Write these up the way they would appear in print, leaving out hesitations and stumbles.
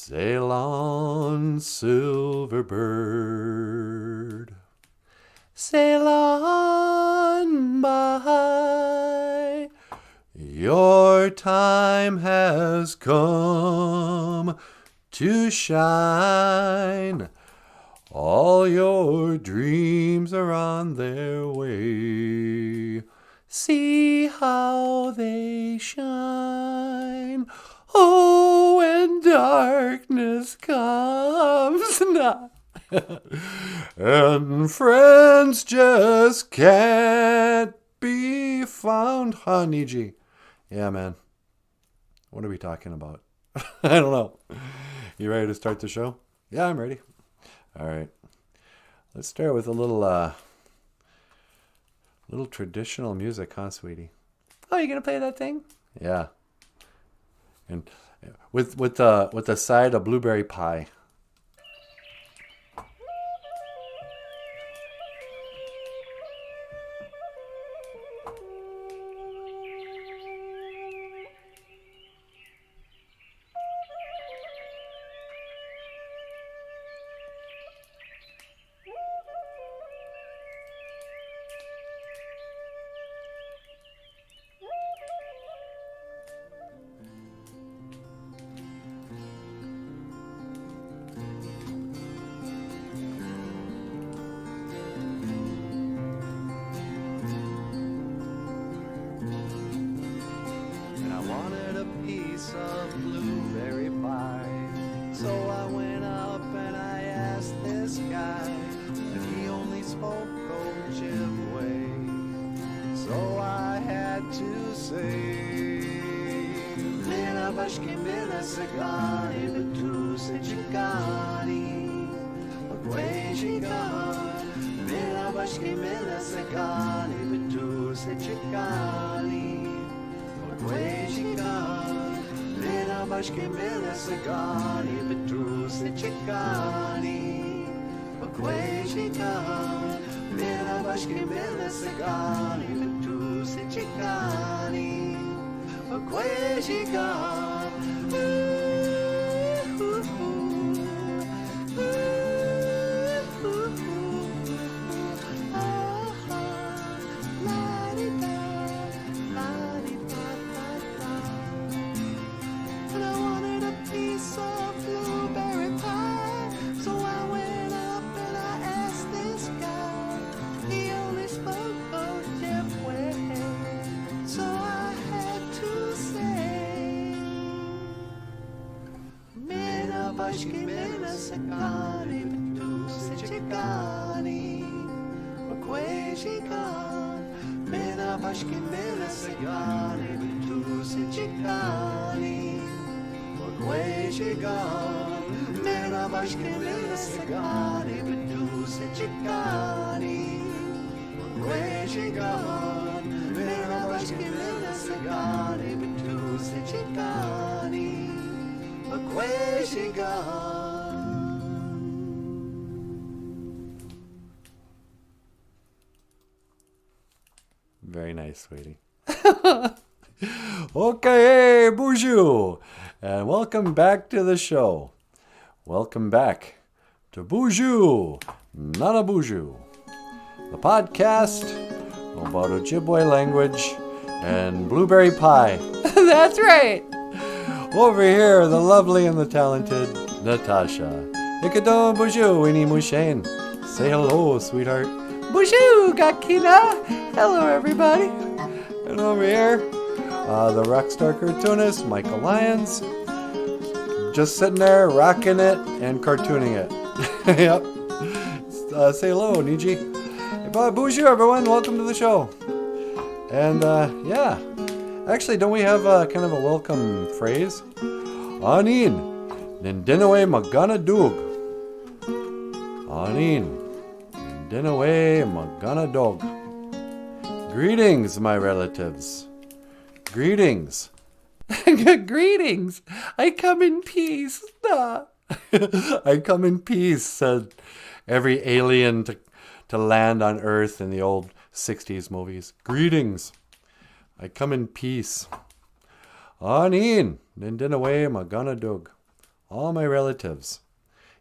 Sail on, silver bird, sail on by. Your time has come to shine. All your dreams are on their way. See how they shine. Oh, when darkness comes now, and friends just can't be found. Huh, Niji? Yeah, man. What are we talking about? I don't know. You ready to start the show? Yeah, I'm ready. All right. Let's start with a little traditional music, huh, sweetie? Oh, you gonna play that thing? Yeah. And with a side of blueberry pie. Of blueberry pie. So I went up and I asked this guy, and he only spoke Ojibwe. So I had to say, Mina bashki mina sagani betu sechikani Agwejigan. Mina bashki mina sagani betu sechikani Agwejigan. Bashki mila sagani betruse chikani Bakwejikan. Mila bashki mila sagani betruse chikani Bakwejikan. Bashki mila sagani betruse chikani Bakwejikan. Mina bashki mila sagani betruse chikani Bakwejikan. Mina bashki mila sagani betruse chikani Bakwejikan. Mina bashki mila sagani betruse chikani Very nice, sweetie. Okay, BOOZHOO, and welcome back to the show. Welcome back to BOOZHOO NANABOOZHOO, the podcast about Ojibwe language and blueberry pie. That's right. Over here, the lovely and the talented Natasha. Ikadon BOOZHOO Winnie Mushane. Say hello, sweetheart. BOOZHOO Gakina. Hello, everybody. And over here, the rockstar cartoonist, Michael Lyons. Just sitting there, rocking it and cartooning it. Yep. Say hello, Niji. BOOZHOO, everyone. Welcome to the show. And, yeah. Actually, don't we have kind of a welcome phrase? Anin, Nindinawe Magana Dug. Anin, Nindinawe Magana Dog. Greetings, my relatives. Greetings. Greetings. I come in peace. I come in peace, said every alien to land on Earth in the old 60s movies. Greetings. I come in peace. Anin, Nindinawe Magana Dug. all my relatives.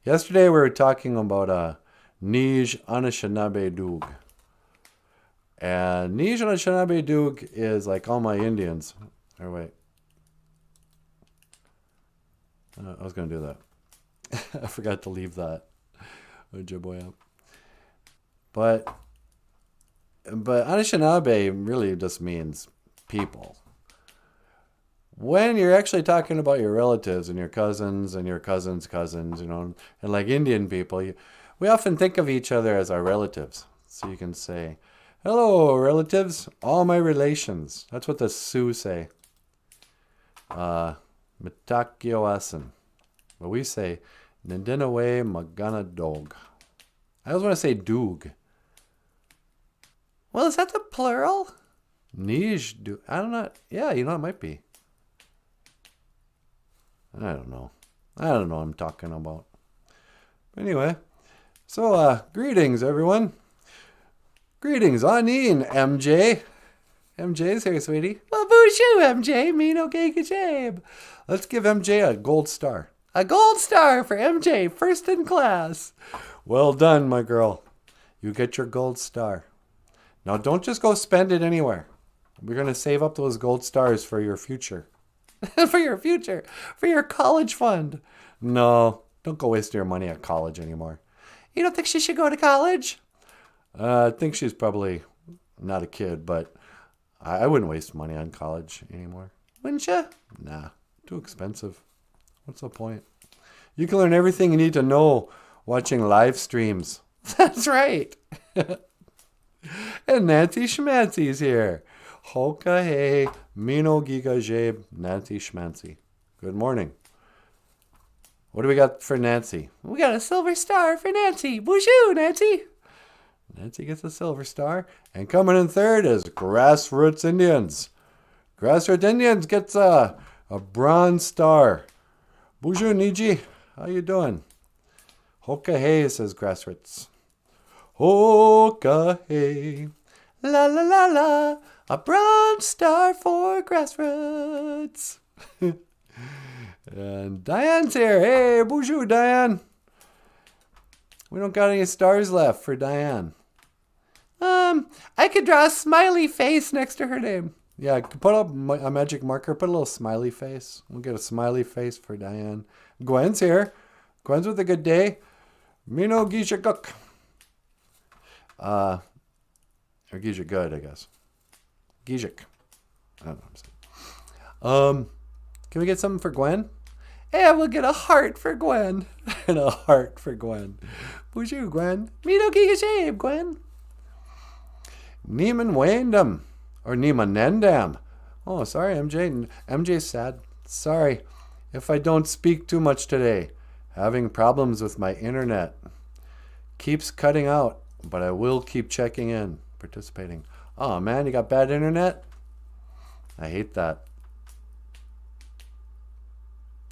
Yesterday we were talking about Nij Anishinaabe Doog. And Nij Anishinaabe Doog is like all my Indians. Or wait. I was going to do that. I forgot to leave that Ojibwe up. But Anishinaabe really just means people. When you're actually talking about your relatives and your cousins and your cousins' cousins, and like Indian people, we often think of each other as our relatives. So you can say, hello, relatives, all my relations. That's what the Sioux say. Mitakioasan. But we say, Nindinawe Magana Dog. I always want to say Doog. Well, is that the plural? Nij Doog. I don't know. Yeah, it might be. I don't know what I'm talking about. But anyway, so greetings, everyone. Greetings, Anin, MJ. MJ's here, sweetie. Well, BOOZHOO, MJ. Me no Gabe. Let's give MJ a gold star. A gold star for MJ, first in class. Well done, my girl. You get your gold star. Now, don't just go spend it anywhere. We're going to save up those gold stars for your future. For your future. For your college fund. No, don't go waste your money at college anymore. You don't think she should go to college? I think she's probably not a kid, but I wouldn't waste money on college anymore. Wouldn't you? Nah, too expensive. What's the point? You can learn everything you need to know watching live streams. That's right. And Nancy Schmancy's here. Hoka hey, Mino Giga Jabe, Nancy Schmancy. Good morning. What do we got for Nancy? We got a silver star for Nancy. BOOZHOO, Nancy. Nancy gets a silver star. And coming in third is Grassroots Indians. Grassroots Indians gets a bronze star. BOOZHOO Niji, how you doing? Hoka hey, says Grassroots. Hoka hey, la la la la. A bronze star for Grassroots. And Diane's here. Hey, BOOZHOO, Diane. We don't got any stars left for Diane. I could draw a smiley face next to her name. Yeah, put up a magic marker. Put a little smiley face. We'll get a smiley face for Diane. Gwen's here. Gwen's with a good day. Mino Gisha Cook. Or Gisha Good, I guess. Gijik. I don't know what I'm saying. Can we get something for Gwen? Yeah, we'll get a heart for Gwen. And a heart for Gwen. BOOZHOO, Gwen. Mino Giga Shabe, Gwen. Neiman Wayndam. Or Neiman Nendam. Oh, sorry, MJ. MJ's sad. Sorry if I don't speak too much today. Having problems with my internet. Keeps cutting out, but I will keep checking in, participating. Oh, man, you got bad internet? I hate that.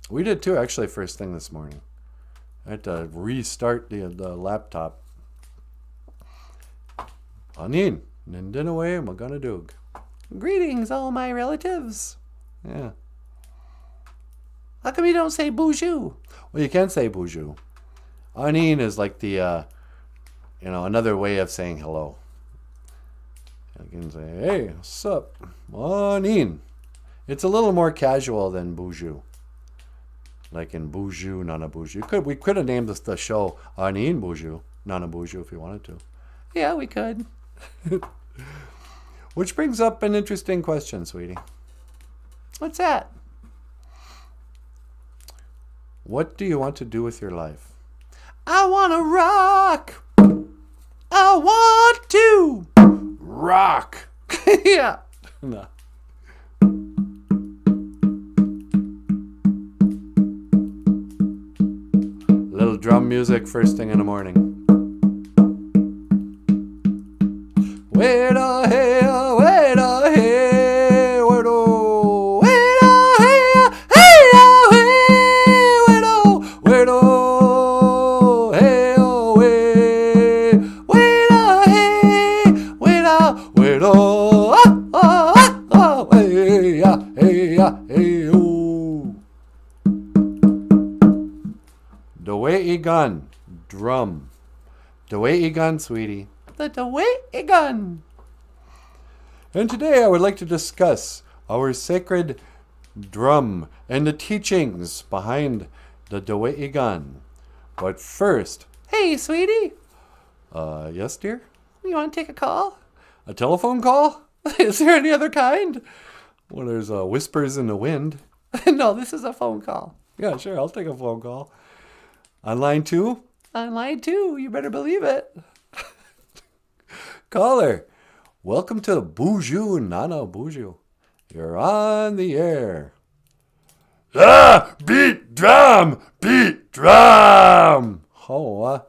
We did too, actually, first thing this morning. I had to restart the laptop. Anin, Nindinawe, Maganadoog. Greetings, all my relatives. Yeah. How come you don't say BOOZHOO? Well, you can say BOOZHOO. Anin is like the, another way of saying hello. You can say, hey, what's up? Anin. It's a little more casual than BOOZHOO. Like in BOOZHOO NANABOOZHOO. We could have named the show Anin BOOZHOO NANABOOZHOO if we wanted to. Yeah, we could. Which brings up an interesting question, sweetie. What's that? What do you want to do with your life? I want to rock. I want to rock. Yeah. No. Little drum music first thing in the morning. Wait a hey, wait a hey, wait a wait a hey, hey hey, wait a wait a hey wait a hey, wait a wait a hey hey oh. Dewey gun. Drum. Dewey gun, sweetie. The Dewey gun. And today I would like to discuss our sacred drum and the teachings behind the Dewey gun. But first, hey, sweetie. Yes, dear? You want to take a call? A telephone call? Is there any other kind? Well, there's whispers in the wind. No, this is a phone call. Yeah, sure, I'll take a phone call. On line 2? On line 2, you better believe it. Caller, welcome to BOOZHOO NANABOOZHOO. You're on the air. Ah, beat drum, beat drum. Oh,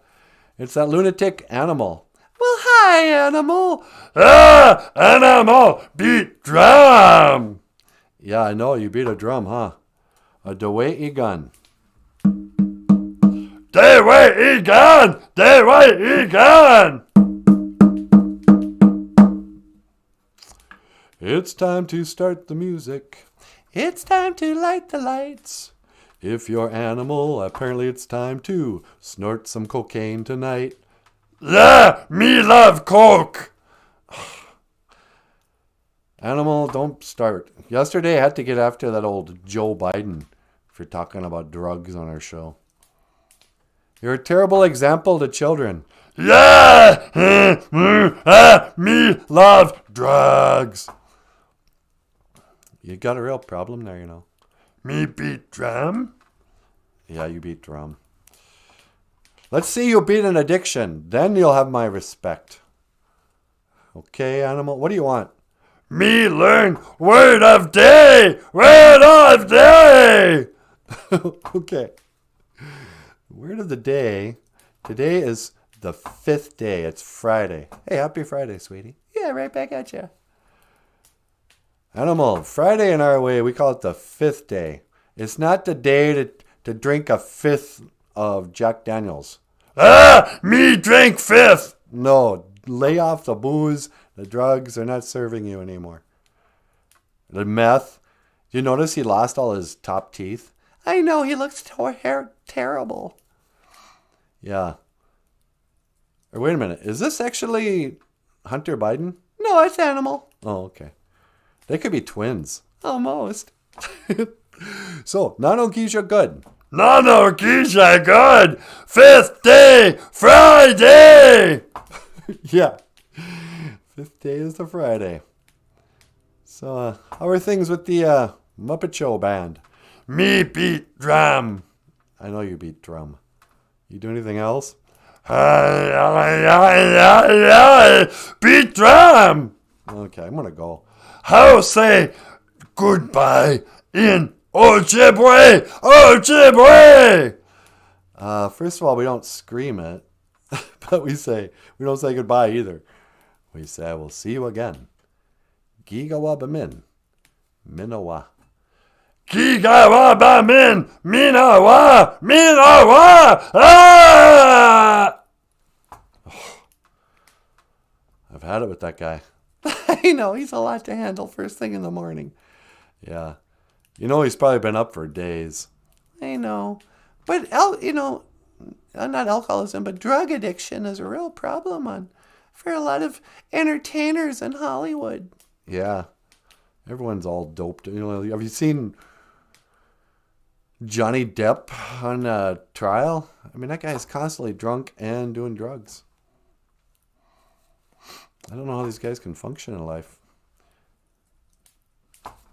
it's that lunatic Animal. Well, hi, Animal. Ah, Animal, beat drum. Yeah, I know, you beat a drum, huh? A Dewey gun. Dewey gun! Dewey gun! It's time to start the music. It's time to light the lights. If you're Animal, apparently it's time to snort some cocaine tonight. Yeah, me love coke. Animal, don't start. Yesterday I had to get after that old Joe Biden for talking about drugs on our show. You're a terrible example to children. Yeah, me love drugs. You got a real problem there, you know. Me beat drum? Yeah, you beat drum. Let's see you beat an addiction. Then you'll have my respect. Okay, Animal, what do you want? Me learn word of day! Word of day! Okay. Word of the day. Today is the 5th day. It's Friday. Hey, happy Friday, sweetie. Yeah, right back at you. Animal, Friday in our way, we call it the 5th day. It's not the day to drink a 5th of Jack Daniels. Ah, me drink 5th! No, lay off the booze. The drugs are not serving you anymore. The meth. You notice he lost all his top teeth? I know, he looks terrible. Yeah. Or wait a minute. Is this actually Hunter Biden? No, it's Animal. Oh, okay. They could be twins. Almost. So, Nanogisha good. Nanogisha good! 5th day! Friday! Yeah. 5th day is the Friday. So, how are things with the Muppet Show band? Me beat drum. I know you beat drum. You do anything else? Beat drum. Okay, I'm gonna go. How say goodbye in Ojibwe? Ojibwe. First of all, we don't scream it, but we don't say goodbye either. We say, I will see you again. Gigawabamin. Minawa. Gigawabamin. Minawa. Minawa. Ah! I've had it with that guy. I know, he's a lot to handle first thing in the morning. Yeah. You know, he's probably been up for days. I know. But, not alcoholism, but drug addiction is a real problem for a lot of entertainers in Hollywood. Yeah. Everyone's all doped. You know, have you seen Johnny Depp on trial? I mean, that guy is constantly drunk and doing drugs. I don't know how these guys can function in life.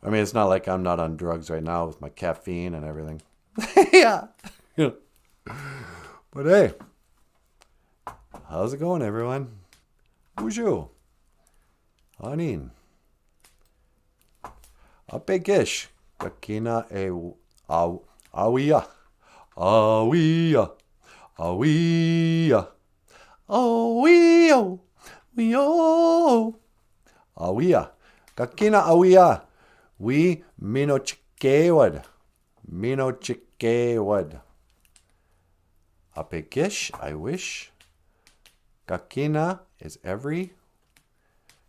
I mean, it's not like I'm not on drugs right now with my caffeine and everything. Yeah. But hey, how's it going, everyone? BOOZHOO. Anin. Apegish. Kakina awiya. Awiya. Awiya. Awiya. Wio. Awiya. Kakina awiya. We minochikewad. Minochikewad. Apegish, I wish. Kakina is every.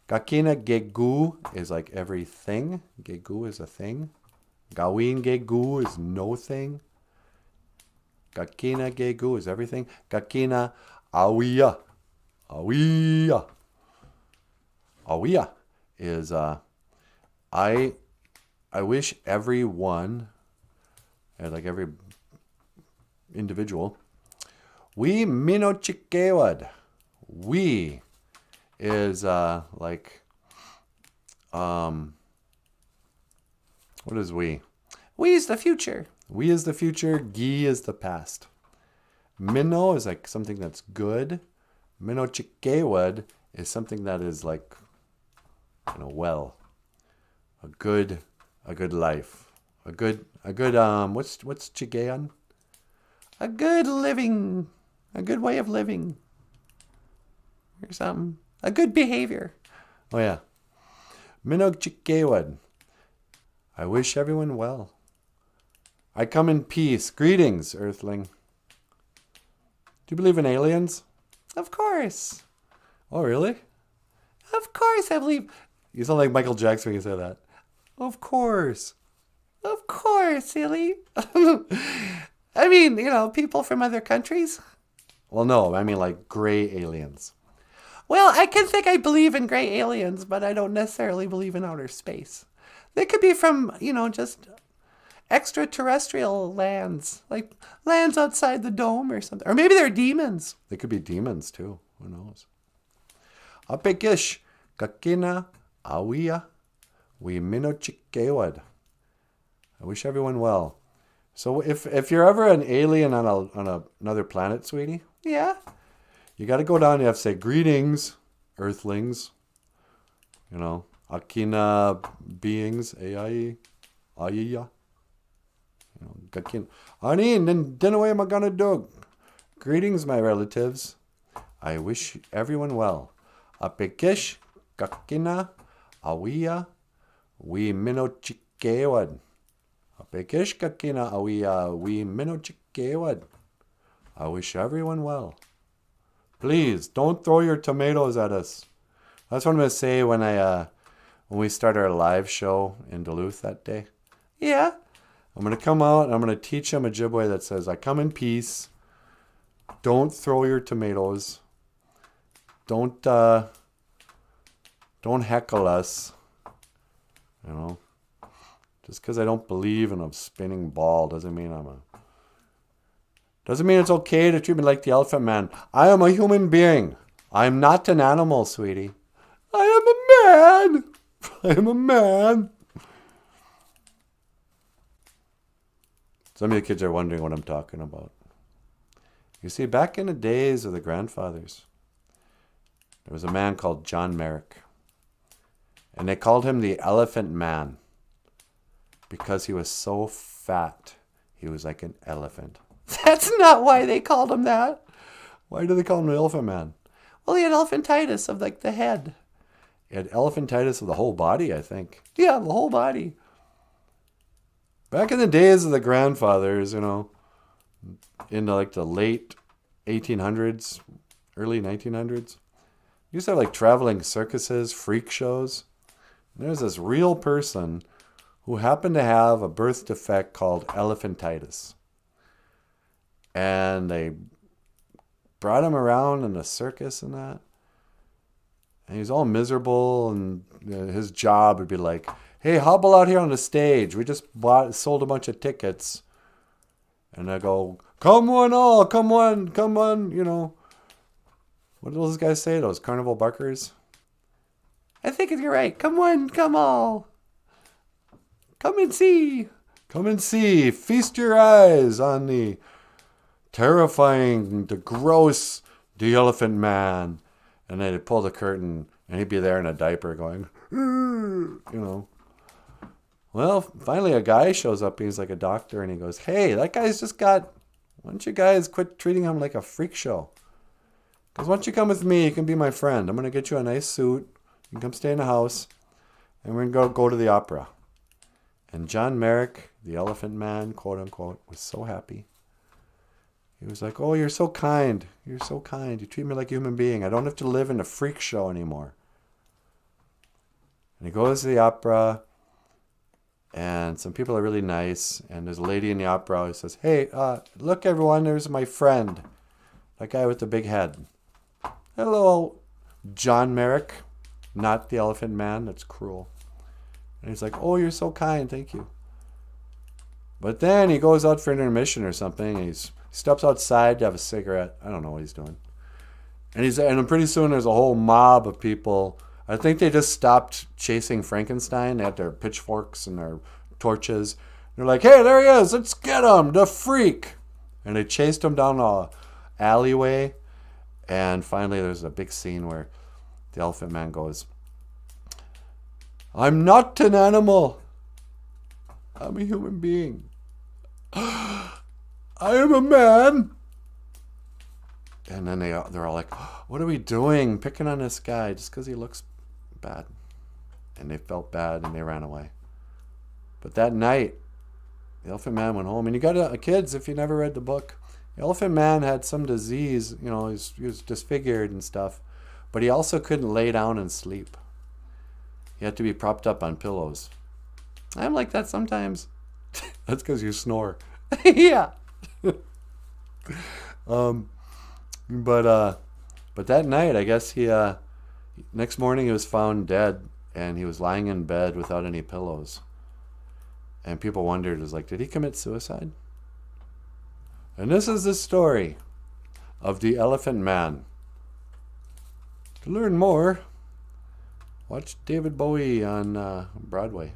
Kakina gegu is like everything. Gegu is a thing. Gawin gegu is no thing. Gakina gegu is everything. Gakina awiya. Awiya. Awiya is I wish everyone, like every individual, we minochikewad. We is like what is we? We is the future. We is the future. Gi is the past. Minnow is like something that's good. Minochikewad is something that is like, well, a good life, a good what's chigean? A good living, a good way of living, or something. A good behavior. Oh yeah, Minochikewad. I wish everyone well. I come in peace. Greetings, Earthling. Do you believe in aliens? Of course. Oh, really? Of course I believe. You sound like Michael Jackson when you say that. Of course. Of course, silly. I mean, people from other countries. Well, no, I mean like gray aliens. Well, I can think I believe in gray aliens, but I don't necessarily believe in outer space. They could be from, just extraterrestrial lands, like lands outside the dome or something. Or maybe they're demons. They could be demons too. Who knows? Apekish, kakina, awiya, we minochikewad. I wish everyone well. So if you're ever an alien on another planet, sweetie, yeah, you got to go down. You have to say greetings, Earthlings. Akina beings, ai, aiya. Gakin. Ani, dinaway maganadog. Greetings, my relatives. I wish everyone well. Apekish, kakina, awiya, we minochikewad. Apekish, kakina, awiya, we minochikewad. I wish everyone well. Please, don't throw your tomatoes at us. That's what I'm going to say when we start our live show in Duluth that day. Yeah. I'm going to come out and I'm going to teach them Ojibwe that says, I come in peace. Don't throw your tomatoes. Don't heckle us. Just because I don't believe in a spinning ball doesn't mean it's okay to treat me like the Elephant Man. I am a human being. I am not an animal, sweetie. I am a man. I am a man. Some of you kids are wondering what I'm talking about. You see, back in the days of the grandfathers, there was a man called John Merrick. And they called him the Elephant Man because he was so fat. He was like an elephant. That's not why they called him that. Why do they call him the Elephant Man? Well, he had elephantitis of like the head. He had elephantitis of the whole body, I think. Yeah, the whole body. Back in the days of the grandfathers, in like the late 1800s, early 1900s, used to have like traveling circuses, freak shows. And there's this real person who happened to have a birth defect called elephantitis. And they brought him around in a circus and that. And he's all miserable, and his job would be like, hey, hobble out here on the stage. We just sold a bunch of tickets. And I go, come on all, come on. What do those guys say, those carnival barkers? I think you're right. Come on, come all. Come and see. Come and see. Feast your eyes on the terrifying, the gross, the Elephant Man. And then they'd pull the curtain, and he'd be there in a diaper going, Well, finally a guy shows up. He's like a doctor, and he goes, hey, that guy's just why don't you guys quit treating him like a freak show? Because once you come with me, you can be my friend. I'm going to get you a nice suit. You can come stay in the house, and we're going to go to the opera. And John Merrick, the Elephant Man, quote unquote, was so happy. He was like, oh, you're so kind. You're so kind. You treat me like a human being. I don't have to live in a freak show anymore. And he goes to the opera. And some people are really nice. And there's a lady in the opera who says, hey, look, everyone, there's my friend. That guy with the big head. Hello, John Merrick. Not the Elephant Man. That's cruel. And he's like, oh, you're so kind. Thank you. But then he goes out for an intermission or something. And he steps outside to have a cigarette. I don't know what he's doing. And pretty soon there's a whole mob of people. I think they just stopped chasing Frankenstein. They had their pitchforks and their torches. They're like, hey, there he is. Let's get him, the freak. And they chased him down a alleyway. And finally there's a big scene where the Elephant Man goes, I'm not an animal. I'm a human being. I am a man. And then they're all like, what are we doing? Picking on this guy just because he looks bad. And they felt bad and they ran away. But that night, the Elephant Man went home. And you got kids, if you never read the book, the Elephant Man had some disease. You know, he was disfigured and stuff. But he also couldn't lay down and sleep. He had to be propped up on pillows. I'm like that sometimes. That's because you snore. Yeah. But that night, I guess next morning he was found dead, and he was lying in bed without any pillows. And people wondered, did he commit suicide? And this is the story of the Elephant Man. To learn more, watch David Bowie on Broadway.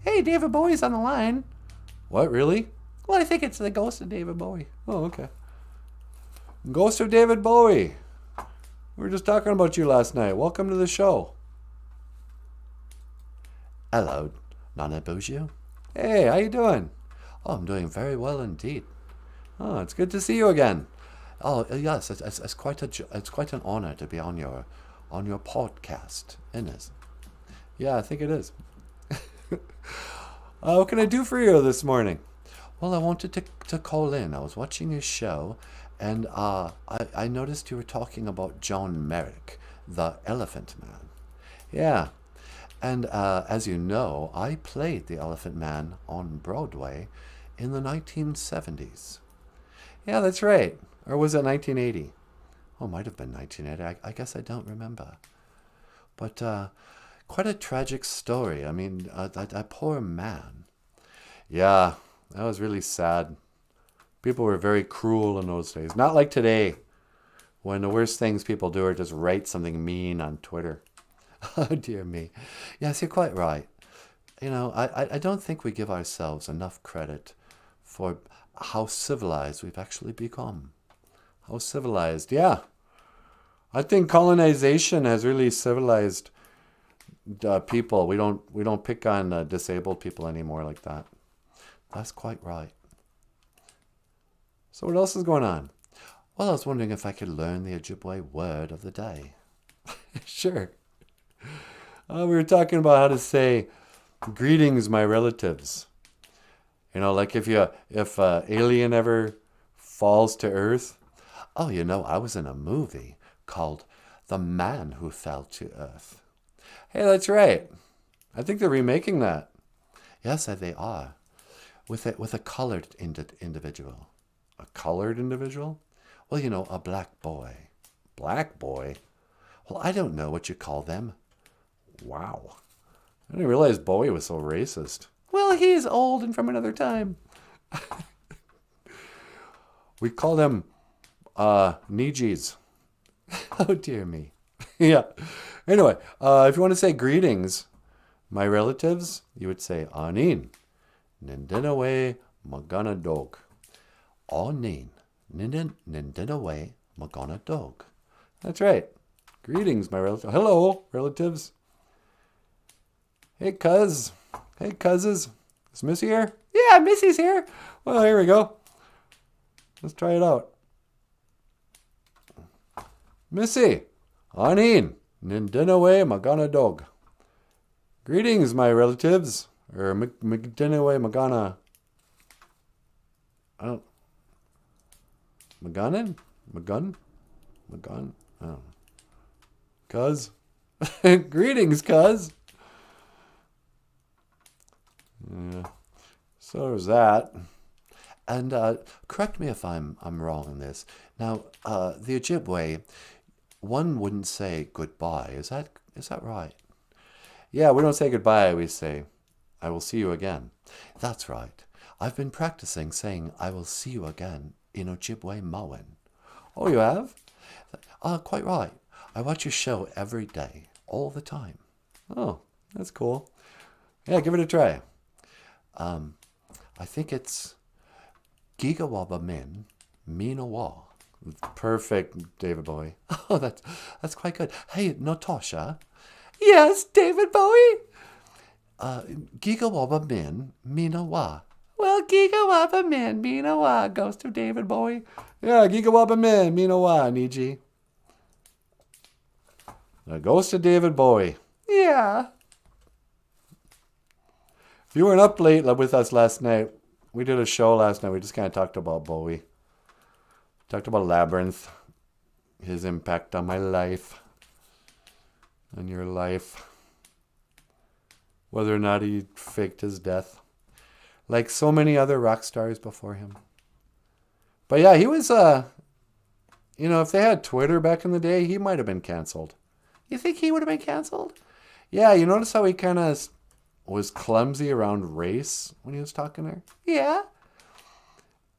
Hey, David Bowie's on the line. What, really? Well, I think it's the ghost of David Bowie. Oh, okay. Ghost of David Bowie. We were just talking about you last night. Welcome to the show. Hello, NANABOOZHOO. Hey, how you doing? Oh, I'm doing very well indeed. Oh, it's good to see you again. Oh, yes, it's quite an honor to be on your podcast, isn't it? Yeah, I think it is. What can I do for you this morning? Well, I wanted to call in. I was watching your show, and I noticed you were talking about John Merrick, the Elephant Man. Yeah, and as you know, I played the Elephant Man on Broadway in the 1970s. Yeah, that's right. Or was it 1980? Oh, it might have been 1980. I guess I don't remember. But quite a tragic story. I mean, that poor man. Yeah, that was really sad. People were very cruel in those days. Not like today, when the worst things people do are just write something mean on Twitter. Oh, dear me. Yes, you're quite right. You know, I don't think we give ourselves enough credit for how civilized we've actually become. How civilized, yeah. I think colonization has really civilized people. We don't pick on disabled people anymore like that. That's quite right. So what else is going on? Well, I was wondering if I could learn the Ojibwe word of the day. Sure. We were talking about how to say, greetings, my relatives. You know, like if alien ever falls to Earth. Oh, you know, I was in a movie called The Man Who Fell to Earth. Hey, that's right. I think they're remaking that. Yes, they are. With a colored individual. A colored individual? Well, you know, a black boy. Black boy? Well, I don't know what you call them. Wow. I didn't realize Bowie was so racist. Well, he's old and from another time. We call them Nijis. Oh, dear me. Yeah. Anyway, if you want to say greetings, my relatives, you would say Anin, Nindinawe Magana Dog. Anin, Nindinawe Magana Dog. That's right. Greetings, my relatives. Hello, relatives. Hey, cuz. Hey, cousins. Is Missy here? Yeah, Missy's here. Well, here we go. Let's try it out. Missy, Anin, Nindinawe Magana Dog. Greetings, my relatives. Or Nindinawe Magana. I don't. Maganin? Magun? Magun? I don't know. Cuz. Greetings, cuz. Yeah. So there's that. And correct me if I'm wrong on this. Now, the Ojibwe, one wouldn't say goodbye. Is that right? Yeah, we don't say goodbye. We say, I will see you again. That's right. I've been practicing saying I will see you again in Ojibwe Mowin. Oh, you have? Quite right. I watch your show every day, all the time. Oh, that's cool. Yeah, give it a try. I think it's Gigawaba Min Minawa. Perfect, David Bowie. Oh, that's quite good. Hey, Natasha. Yes, David Bowie. Gigawaba Min Minawa. Well, Gigawaba Min Minawa goes to David Bowie. Yeah, Gigawaba Min Minawa, Niji. That goes to David Bowie. Yeah. If you weren't up late with us last night, we did a show last night. We just kind of talked about Bowie. Talked about Labyrinth. His impact on my life. On your life. Whether or not he faked his death. Like so many other rock stars before him. But yeah, he was, if they had Twitter back in the day, he might have been canceled. You think he would have been canceled? Yeah, you notice how he kind of was clumsy around race when he was talking there? Yeah.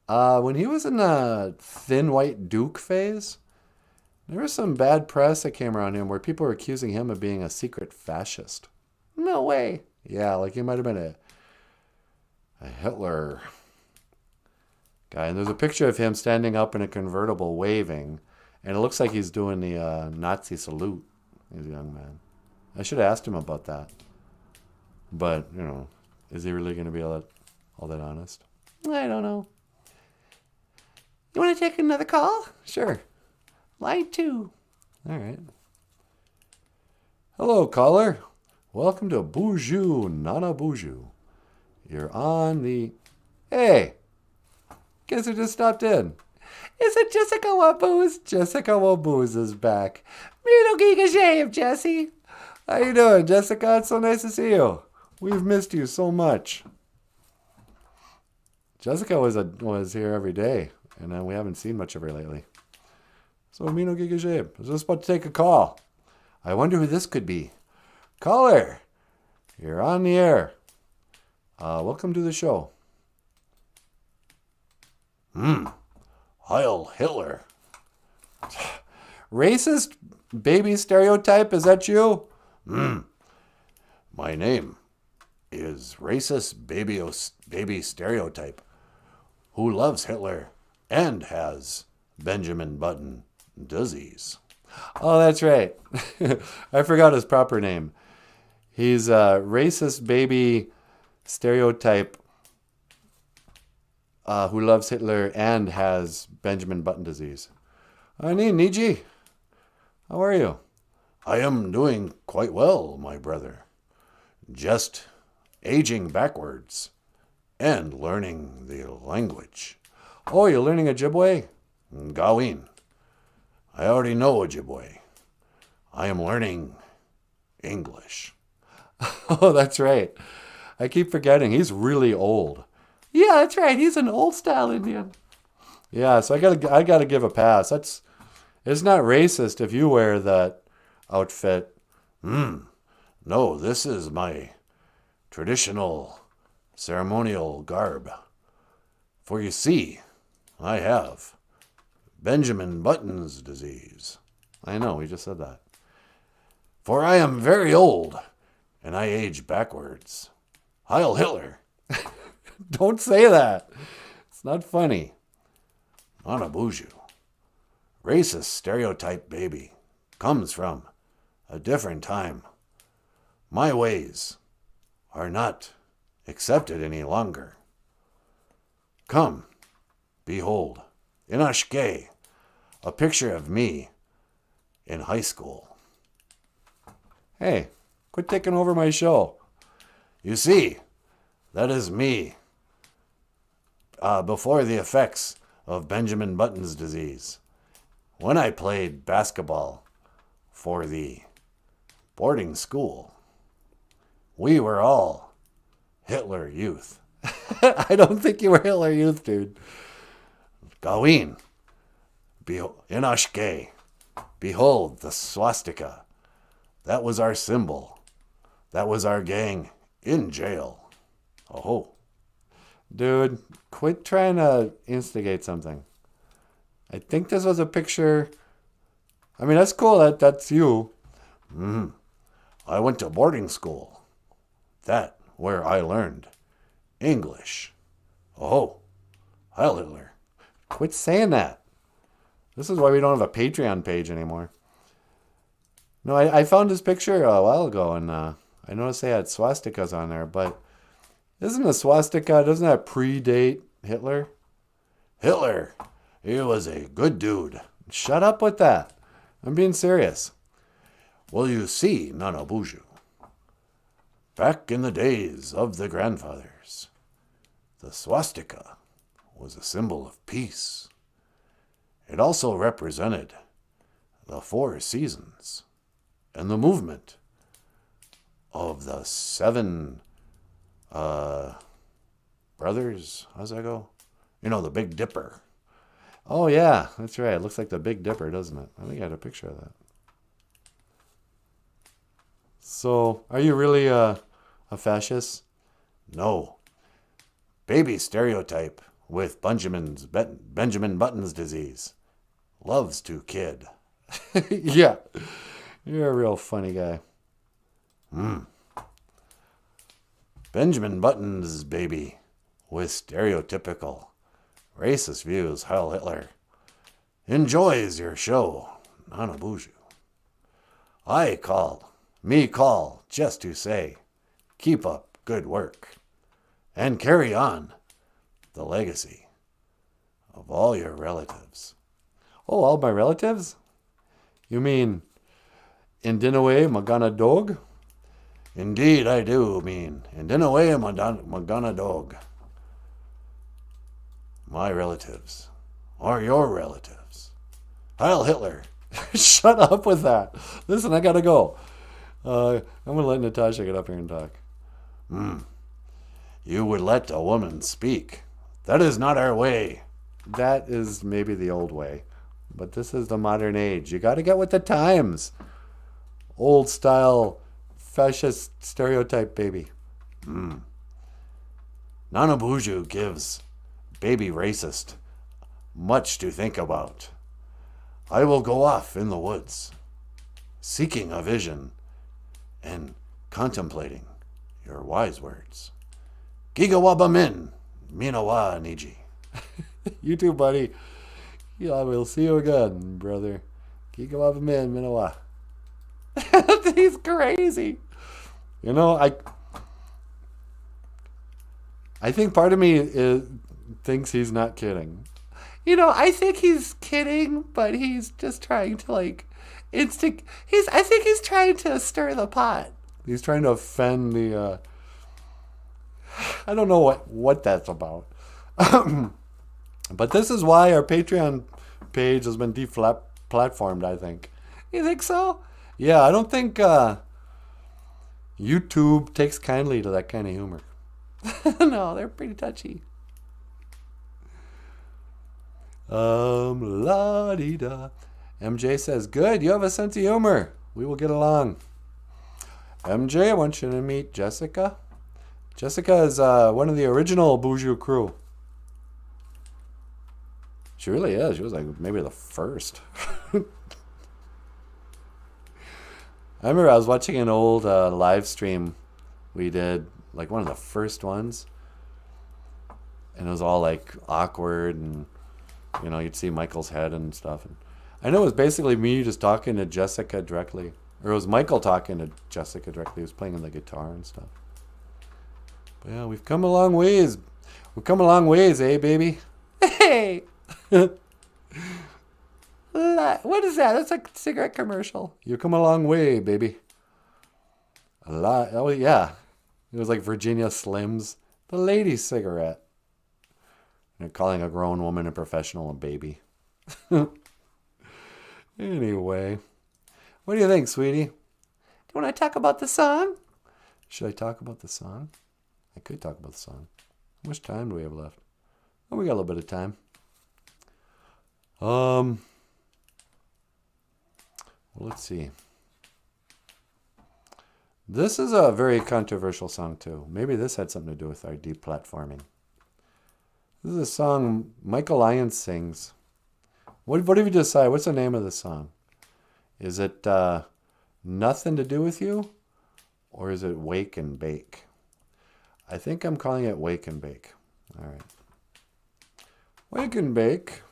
When he was in the Thin White Duke phase, there was some bad press that came around him where people were accusing him of being a secret fascist. No way. Yeah, like he might have been a Hitler guy. And there's a picture of him standing up in a convertible waving, and it looks like he's doing the Nazi salute. He's a young man. I should have asked him about that. But, is he really going to be all that honest? I don't know. You want to take another call? Sure. Line 2. All right. Hello, caller. Welcome to BOOZHOO NANABOOZHOO. You're on the... Hey! Guess who just stopped in? Is it Jessica Wabooz? Jessica Wabooz is back. Mino Giga Shave, Jesse. How you doing, Jessica? It's so nice to see you. We've missed you so much. Jessica was here every day, and we haven't seen much of her lately. So Mino Giga Shave. I was just about to take a call. I wonder who this could be. Caller, you're on the air. Welcome to the show. Heil Hitler. Racist baby stereotype, is that you? My name is racist baby stereotype who loves Hitler and has Benjamin Button disease. Oh, that's right. I forgot his proper name. He's a racist baby stereotype who loves Hitler and has Benjamin Button disease. Niji, how are you? I am doing quite well, my brother. Just aging backwards and learning the language. Oh, you're learning Ojibwe? Gawin. I already know Ojibwe. I am learning English. Oh, that's right. I keep forgetting. He's really old. Yeah, that's right. He's an old style Indian. Yeah, so I gotta give a pass. It's not racist if you wear that outfit. No, this is my traditional ceremonial garb. For you see, I have Benjamin Button's disease. I know, we just said that. For I am very old, and I age backwards. Heil Hitler. Don't say that. It's not funny. Nanaboozhoo. Racist stereotype baby. Comes from a different time. My ways are not accepted any longer. Come, behold, in Ashke, a picture of me in high school. Hey, quit taking over my show. You see, that is me before the effects of Benjamin Button's disease. When I played basketball for the boarding school, we were all Hitler Youth. I don't think you were Hitler Youth, dude. Gawin. Inashke. Behold the swastika. That was our symbol. That was our gang in jail. Oh. Dude, quit trying to instigate something. I think this was a picture. I mean, that's cool. That's you. I went to boarding school. That where I learned English. Oh, Heil Hitler. Quit saying that. This is why we don't have a Patreon page anymore. No, I found this picture a while ago, and I noticed they had swastikas on there, but isn't a swastika, doesn't that predate Hitler? Hitler, he was a good dude. Shut up with that. I'm being serious. Well, you see, NANABOOZHOO, back in the days of the grandfathers, the swastika was a symbol of peace. It also represented the 4 seasons and the movement of the 7 brothers. How's that go? You know, the Big Dipper. Oh, yeah, that's right. It looks like the Big Dipper, doesn't it? I think I had a picture of that. So, are you really a fascist? No. Baby stereotype with Benjamin Button's disease. Loves to kid. Yeah, you're a real funny guy. Benjamin Button's baby with stereotypical racist views, Heil Hitler, enjoys your show, NANABOOZHOO. Me call just to say, keep up good work and carry on the legacy of all your relatives. Oh, all my relatives? You mean Indinaway Magana Dog? Indeed, I do mean Indinaway Magana Dog. My relatives are your relatives. Heil Hitler. Shut up with that. Listen, I gotta go. I'm gonna let Natasha get up here and talk. You would let a woman speak. That is not our way. That is maybe the old way. But this is the modern age. You gotta get with the times. Old style fascist stereotype baby. NANABOOZHOO gives baby racist much to think about. I will go off in the woods, seeking a vision and contemplating your wise words. Gigawaba min, minawa niji. You too, buddy. Yeah, we'll see you again, brother. Gigawaba min, minawa. He's crazy. You know, I think part of me thinks he's not kidding. You know, I think he's kidding, but he's just trying to I think he's trying to stir the pot. He's trying to offend the I don't know what that's about. But this is why our Patreon page has been deplatformed, I think. You think so? Yeah, I don't think YouTube takes kindly to that kind of humor. No, they're pretty touchy. La-dee-da. MJ says, good, you have a sense of humor. We will get along. MJ, I want you to meet Jessica. Jessica is one of the original BOOZHOO crew. She really is. She was like maybe the first. I remember I was watching an old live stream we did, like one of the first ones. And it was all like awkward and, you know, you'd see Michael's head and stuff. And I know it was basically me just talking to Jessica directly. Or it was Michael talking to Jessica directly. He was playing the guitar and stuff. But yeah, we've come a long ways. We've come a long ways, eh, baby? Hey! What is that? That's like a cigarette commercial. You've come a long way, baby. A lot. Oh, yeah. It was like Virginia Slims. The lady cigarette. And calling a grown woman a professional a baby. Anyway. What do you think, sweetie? Do you want to talk about the song? Should I talk about the song? I could talk about the song. How much time do we have left? Oh, we got a little bit of time. Well, let's see. This is a very controversial song too. Maybe this had something to do with our deplatforming. This is a song Michael Lyons sings. What do you decide? What's the name of the song? Is it Nothing to Do With You? Or is it Wake and Bake? I think I'm calling it Wake and Bake. All right. Wake and Bake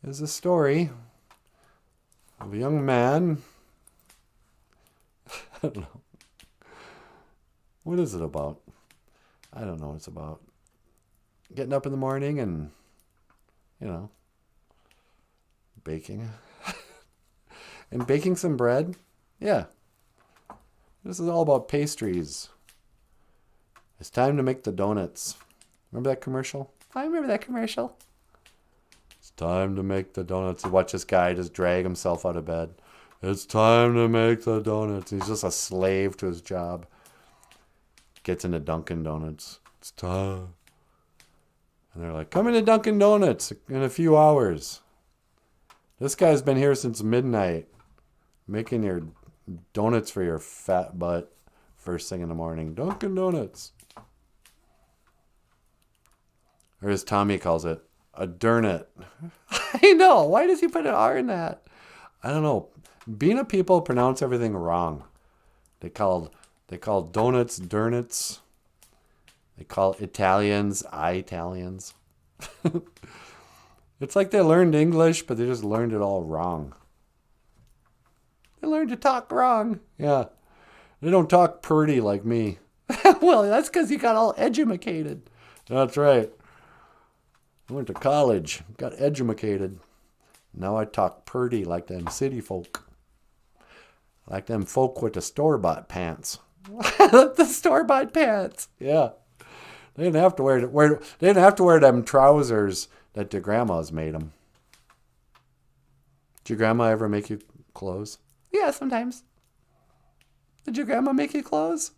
is a story of a young man. I don't know. What is it about? I don't know what it's about. Getting up in the morning and, baking. And baking some bread. Yeah. This is all about pastries. It's time to make the donuts. Remember that commercial? I remember that commercial. It's time to make the donuts. You watch this guy just drag himself out of bed. It's time to make the donuts. He's just a slave to his job. Gets into Dunkin' Donuts. It's time. And they're like, come into Dunkin' Donuts in a few hours. This guy's been here since midnight, making your donuts for your fat butt first thing in the morning. Dunkin' Donuts. Or as Tommy calls it, a durnit. I know. Why does he put an R in that? I don't know. Bena people pronounce everything wrong. They call donuts durnits. They call Italians Italians. It's like they learned English, but they just learned it all wrong. They learned to talk wrong. Yeah. They don't talk purty like me. Well, that's because you got all edumacated. That's right. I went to college, got edumacated. Now I talk purty like them city folk. Like them folk with the store-bought pants. The store-bought pants. Yeah. They didn't have to wear them trousers that your grandmas made them. Did your grandma ever make you clothes? Yeah, sometimes. Did your grandma make you clothes?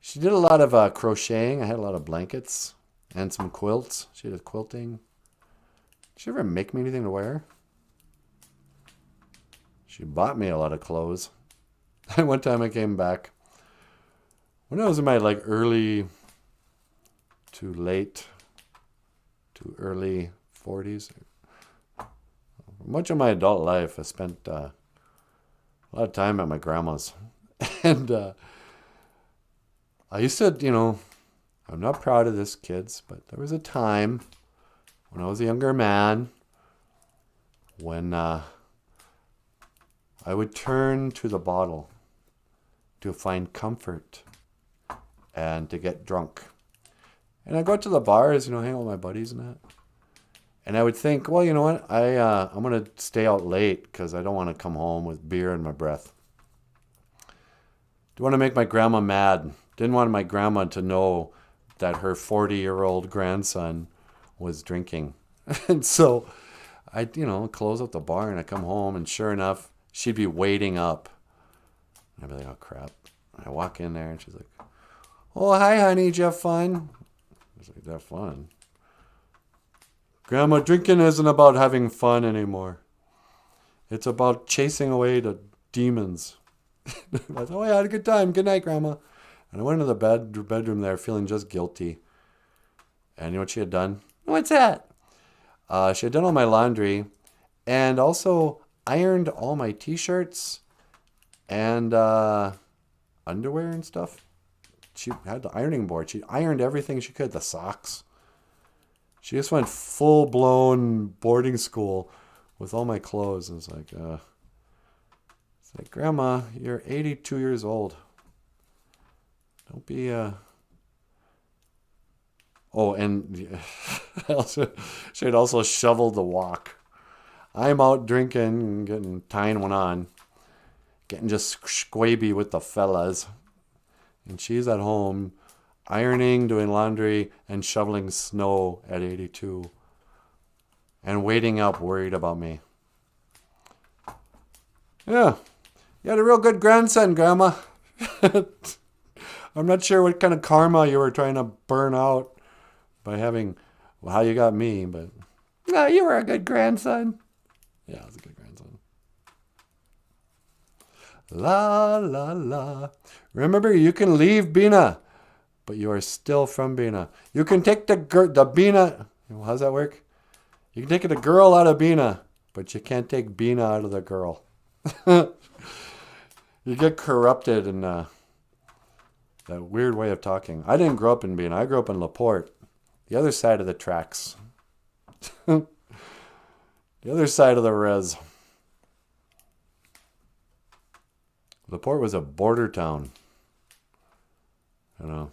She did a lot of crocheting. I had a lot of blankets and some quilts. She did quilting. Did she ever make me anything to wear? She bought me a lot of clothes. One time I came back when I was in my early to early 40s. Much of my adult life I spent a lot of time at my grandma's. And I used to, I'm not proud of this, kids, but there was a time when I was a younger man when I would turn to the bottle to find comfort and to get drunk. And I'd go to the bars, hang out with my buddies and that. And I would think, well, you know what? I'm going to stay out late because I don't want to come home with beer in my breath. Don't want to make my grandma mad. Didn't want my grandma to know that her 40-year-old grandson was drinking. And so I'd, close up the bar and I'd come home and sure enough, she'd be waiting up. And I'd be like, oh, crap. And I walk in there and she's like, oh, hi, honey. Did you have fun? I was like, did you have fun? Grandma, drinking isn't about having fun anymore. It's about chasing away the demons. I thought, oh, I had a good time. Good night, Grandma. And I went into the bedroom there feeling just guilty. And you know what she had done? What's that? She had done all my laundry and also ironed all my T-shirts and underwear and stuff. She had the ironing board. She ironed everything she could, the socks. She just went full-blown boarding school with all my clothes. And it's like, Grandma, you're 82 years old. Don't be, Oh, and she had also shoveled the walk. I'm out drinking and tying one on. Getting just squaby with the fellas. And she's at home ironing, doing laundry, and shoveling snow at 82. And waiting up, worried about me. Yeah. You had a real good grandson, Grandma. I'm not sure what kind of karma you were trying to burn out by having, well, how you got me, but no, you were a good grandson. Yeah, I was a good grandson. La, la, la. Remember, you can leave Bina, but you are still from Bina. You can take the Bina. How's that work? You can take the girl out of Bina, but you can't take Bina out of the girl. You get corrupted in that weird way of talking. I didn't grow up in Bina. I grew up in LaPorte, the other side of the tracks. The other side of the res. LaPorte was a border town. You know,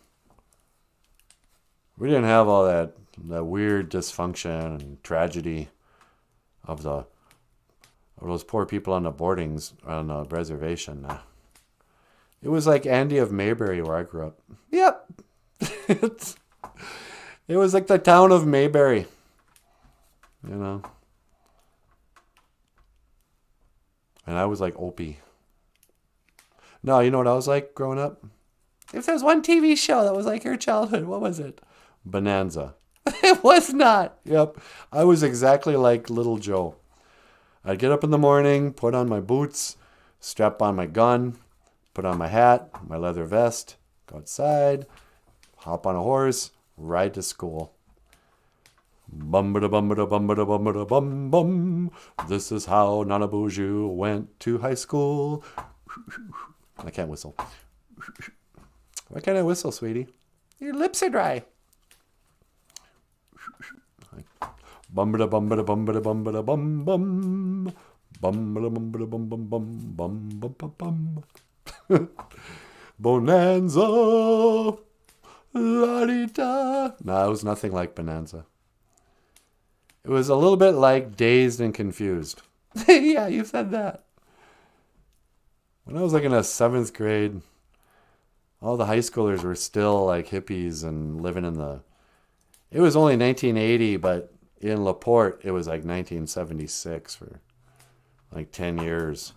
we didn't have all that weird dysfunction and tragedy of those poor people on the boardings on the reservation. It was like Andy of Mayberry where I grew up. Yep. It was like the town of Mayberry. You know. And I was like Opie. No, you know what I was like growing up? If there's one TV show that was like your childhood, what was it? Bonanza. It was not. Yep. I was exactly like Little Joe. I'd get up in the morning, put on my boots, strap on my gun, put on my hat, my leather vest, go outside, hop on a horse, ride to school. Bum-ba-da-bum-ba-da-bum-ba-da-bum-ba-da-bum-bum. This is how NANABOOZHOO went to high school. I can't whistle. Why can't I whistle, sweetie? Your lips are dry. Bum-ba-da-bum-ba-da-bum-ba-da-bum-ba-da-bum-bum. Bum-ba-da-bum-ba-da-bum-bum-bum-bum-bum. Bonanza. La-di-da. No, it was nothing like Bonanza. It was a little bit like Dazed and Confused. Yeah, you said that. When I was like in the 7th grade, all the high schoolers were still like hippies and living in the... It was only 1980, but in LaPorte, it was like 1976 for like 10 years.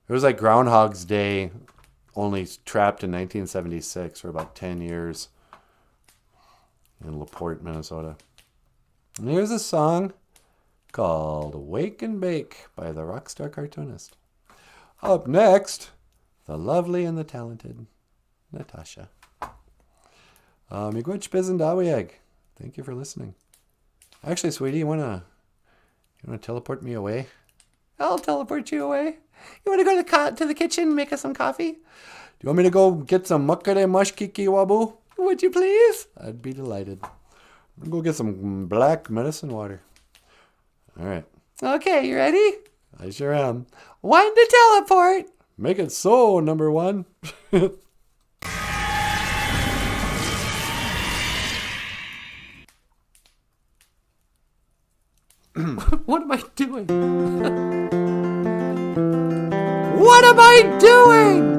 It was like Groundhog's Day, only trapped in 1976 for about 10 years in LaPorte, Minnesota. And here's a song called Wake and Bake by the Rockstar Cartoonist. Up next, the lovely and the talented Natasha. Miigwech Bizendawieg. Thank you for listening. Actually, sweetie, you wanna teleport me away? I'll teleport you away. You wanna go to the kitchen and make us some coffee? Do you want me to go get some mukkade mushkiki wabu? Would you please? I'd be delighted. I'm gonna go get some black medicine water. All right. Okay, you ready? I sure am. 1 to teleport. Make it so, number 1. What am I doing? What am I doing?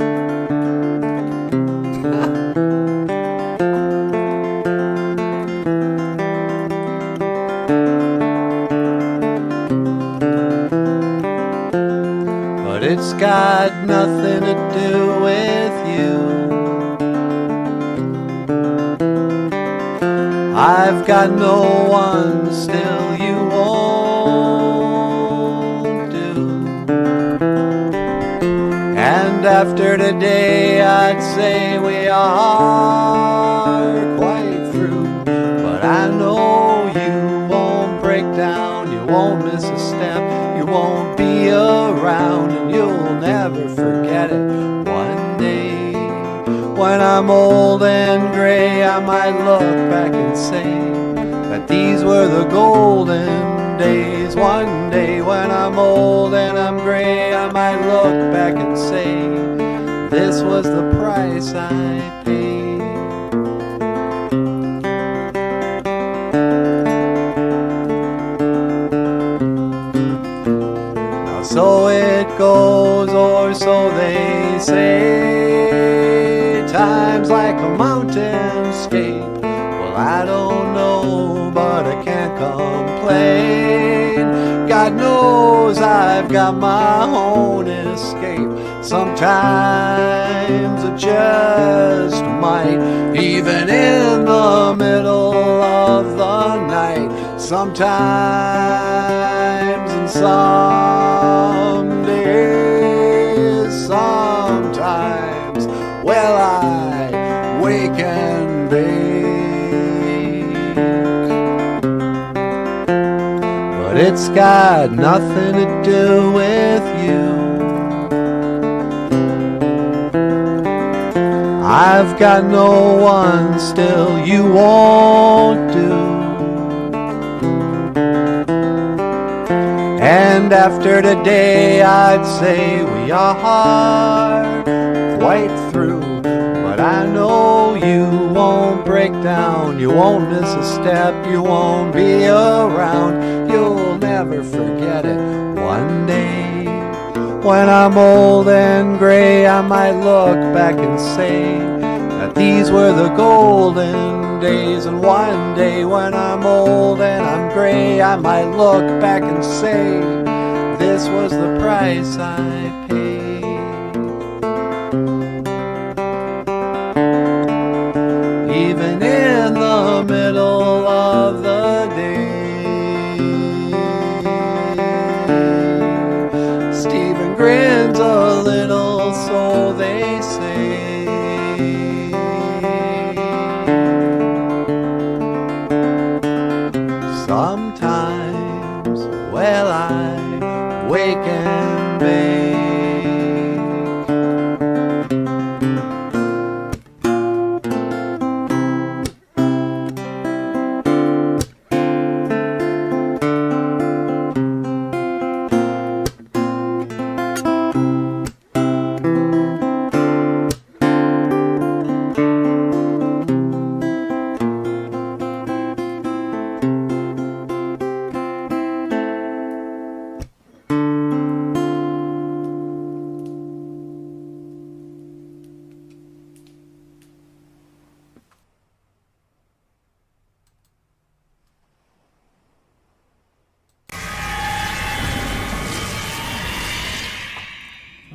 But it's got nothing to do with you. I've got no one, still you won't do. And after today I'd say we are quite through. But I know you won't break down, you won't miss a step, you won't be around, and you'll never forget it. One day when I'm old and gray, I might look back and say that these were the golden days. One day when I'm old and I'm gray, I might look back and say this was the price I paid. Now so it goes, or so they say. Time's like a mountainscape. Well, I don't know, but I can't complain. God knows I've got my own escape. Sometimes it just might, even in the middle of the night. Sometimes and some days, sometimes, well, I wake and bake. But it's got nothing to do with you. I've got no one still you won't do. And after today I'd say we are quite through. But I know you won't break down, you won't miss a step, you won't be around. You'll never forget it one day. When I'm old and gray, I might look back and say that these were the golden days. And one day when I'm old and I'm gray, I might look back and say this was the price I paid. Even in the middle of the day, grins a little, so they say. Sometimes, well, I wake and bake.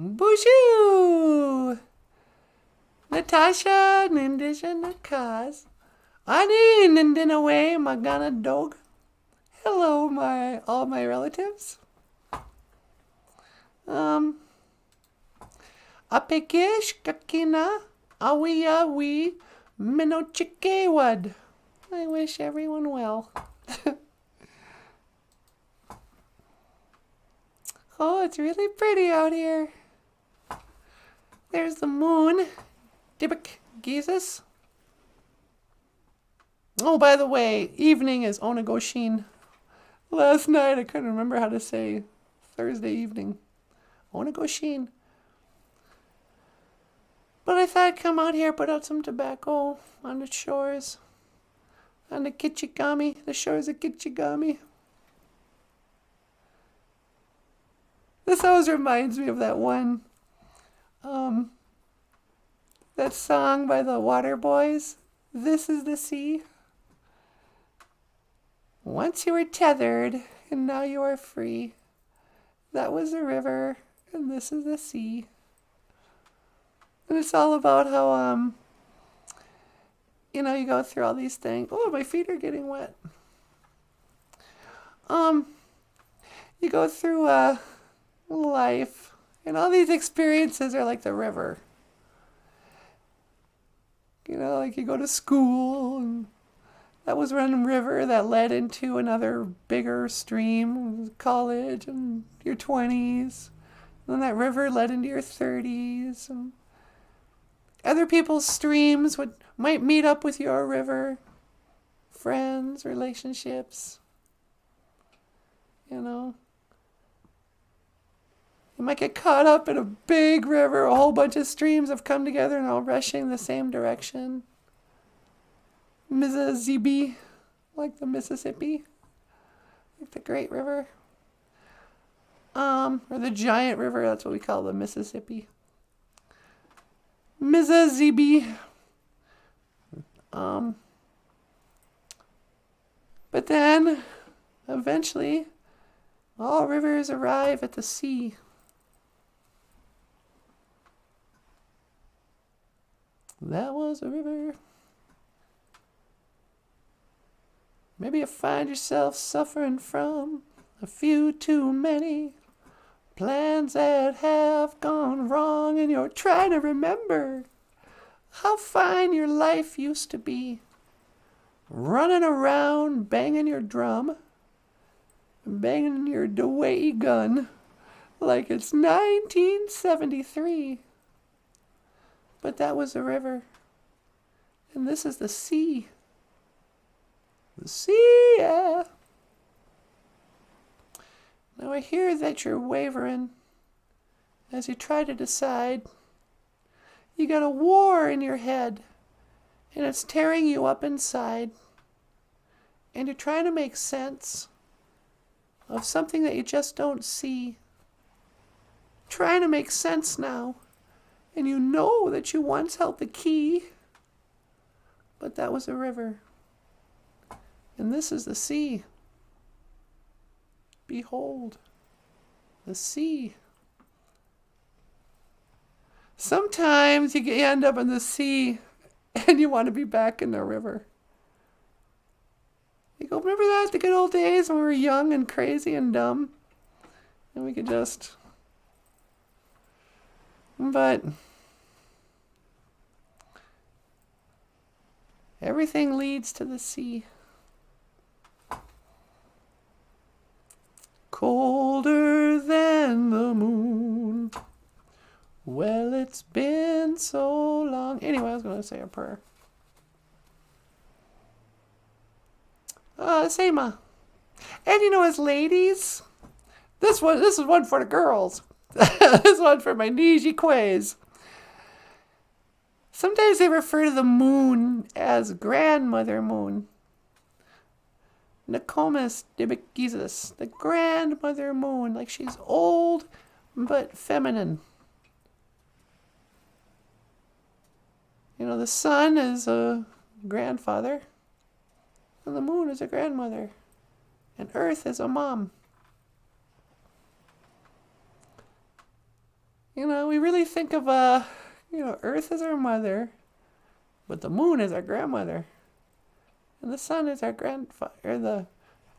BOOZHOO! Natasha, Nindisha, Nakaz. Ani, Nindinaway, Magana Dog. Hello, all my relatives. Apekish, Kakina, Awi, Minochikewad. I wish everyone well. Oh, it's really pretty out here. There's the moon. Dibik Jesus. Oh, by the way, evening is Onagoshin. Last night I couldn't remember how to say Thursday evening. Onagoshin. But I thought I'd come out here, put out some tobacco on the shores. On the Kichigami, the shores of Kichigami. This always reminds me of that one, that song by the Water Boys, This is the Sea. Once you were tethered, and now you are free. That was the river, and this is the sea. And it's all about how, you go through all these things. Oh, my feet are getting wet. You go through, life, and all these experiences are like the river. Like you go to school, and that was one river that led into another bigger stream, college, and your 20s. And then that river led into your 30s. And other people's streams might meet up with your river. Friends, relationships. You might get caught up in a big river. A whole bunch of streams have come together and all rushing the same direction. Mississippi, like the Mississippi, like the Great River. Or the Giant River, that's what we call the Mississippi. Mississippi. But then, eventually, all rivers arrive at the sea. that was a river. Maybe you find yourself suffering from a few too many plans that have gone wrong, and you're trying to remember how fine your life used to be. Running around, banging your drum, banging your BOWIE gun like it's 1973. But that was a river, and this is the sea. The sea, yeah. Now I hear that you're wavering as you try to decide. You got a war in your head, and it's tearing you up inside. And you're trying to make sense of something that you just don't see. Trying to make sense now, and you know that you once held the key, but that was a river. And this is the sea. Behold, the sea. Sometimes you end up in the sea and you want to be back in the river. You go, remember that, the good old days when we were young and crazy and dumb? And we could just... But... everything leads to the sea. Colder than the moon. Well, it's been so long. Anyway, I was going to say a prayer. Sema. And you know, as ladies, this is one for the girls. This one for my Ojibwe. Sometimes they refer to the moon as grandmother moon. Nokomis Dibikizis, the grandmother moon, like she's old but feminine. You know, the sun is a grandfather, and the moon is a grandmother, and Earth is a mom. You know, we really think of, Earth is our mother, but the moon is our grandmother. And the sun is our grandfather.